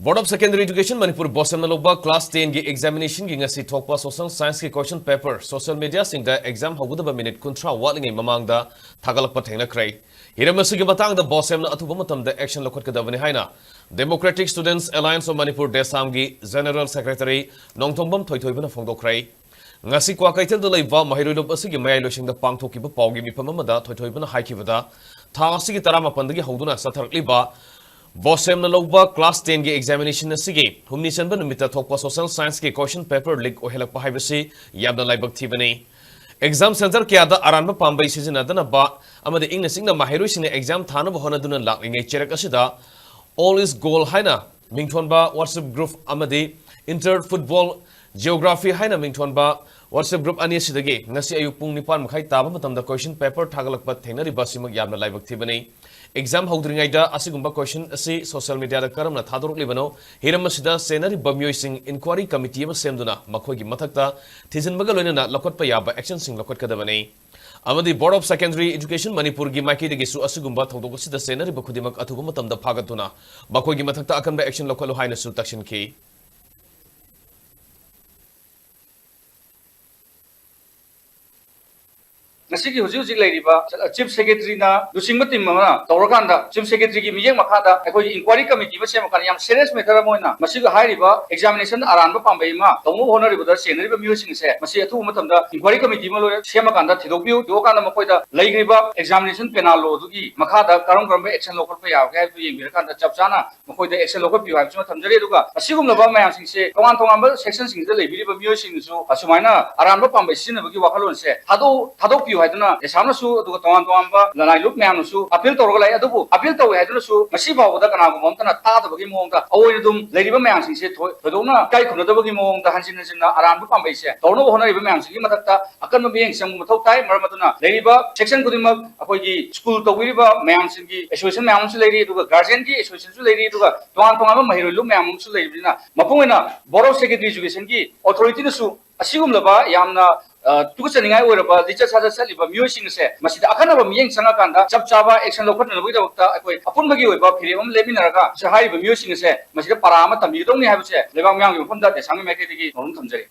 Board of Secondary Education Manipur Bosam Naloba Class 10 की examination की ngasi thokpa social science की question paper social media singda exam hogudaba minute kuntra watlingai mamangda thagalakpa thengnakhrai hiramasi ki matangda Bosam na athuba matamda action lokhatkadabani haina Democratic Students Alliance of Manipur Desam ki General Secretary Nongthombam Thoithoibana phongdokrai ngasi kwa kaithel da leiba mahiroilop asigi mayai loisingda pangthokiba pawgi mifam amada thoithoibana haikibada tha asigi 18 dagi hogduna satharakliba Bosam Naloba Class 10 की examination असगी humni chanba numita thokpa social science की question paper leak ohelakpa haibasi yabna laibak thibani exam center kya da aranba pambai sizinadana ba amade ingna singna mahiroi sine exam thana bahona duna laklingai cherak asida all is goal haina mingthonba WhatsApp group amade inter football geography haina mingthonba WhatsApp group ani sidagi ngasi ayuk pung 9 makhai taba matamda question paper thagalakpa thenari basimak yabna laibak thibani exam hogdringaida asigumba question asi social media da karamna thadoroklibano hiramasida senari bamyoising inquiry committee ma semduna makhogi mathakta thijinbaga loinana lokotpa yaba action sing lokotkadabani amadi Board of Secondary Education Manipur gi maiki degi su asigumba thodokosida senari bakhudimak athuba matamda phagatuna makhogi mathakta akanba action lokalo haina su takshin ki Nasiki huji lairiba chief secretary na lusinga team ma tawrakanda chief secretary ki miyeng makhada ekoi inquiry committee ma sema kan yam serious matter moina masiga hairiba examination aranba pambai ma tomo honoriba da senari ba musing se masi athu matamda inquiry committee ma lo sema kanda thidokbiu do kanda makoi da laigriba examination penal law du gi makhada karam karam action lokot pa yaw ga du yeng kanda chapchana makoi da action lokot piu haibsuma thamjare duga asigum laba mayam sing se tongan tongan ba section sing da leibiriba musing su asumaina aranba pambai sin ba gi wakalon se thado piu haiduna esamnasu aduga tongan tongan ba lanai lup mayamnasu appeal tawrga lai adubu appeal tawi haiduna masi bawda kanagu momtana tadabagi mongda awoidum leiriba mayam sing se thodona kai khunadabagi mongda hansin hansinna aranbu pambai se tawno honariba mayam sing matakta akanma biyeng sang mathau tai maramaduna leiriba section kudimak akoigi school tawiriba mayam sing gi association mayam su leiri aduga guardian gi association su leiri aduga tongan tongan ba mahiroi lup mayam su leirina mapungena Board of Secondary Education gi authority nasu asigum laba yamna tukusaningai oiraba licha saja saliba miyosing se masida akanaba miyeng sanga kanda chap chaba action lokhatna boi dabakta akoi apunbagi oiba phirebam leminaraga sahai ba miyosing se masida parama tamidongni habse lebang myang yumphanda de sangi maike digi norum thamjari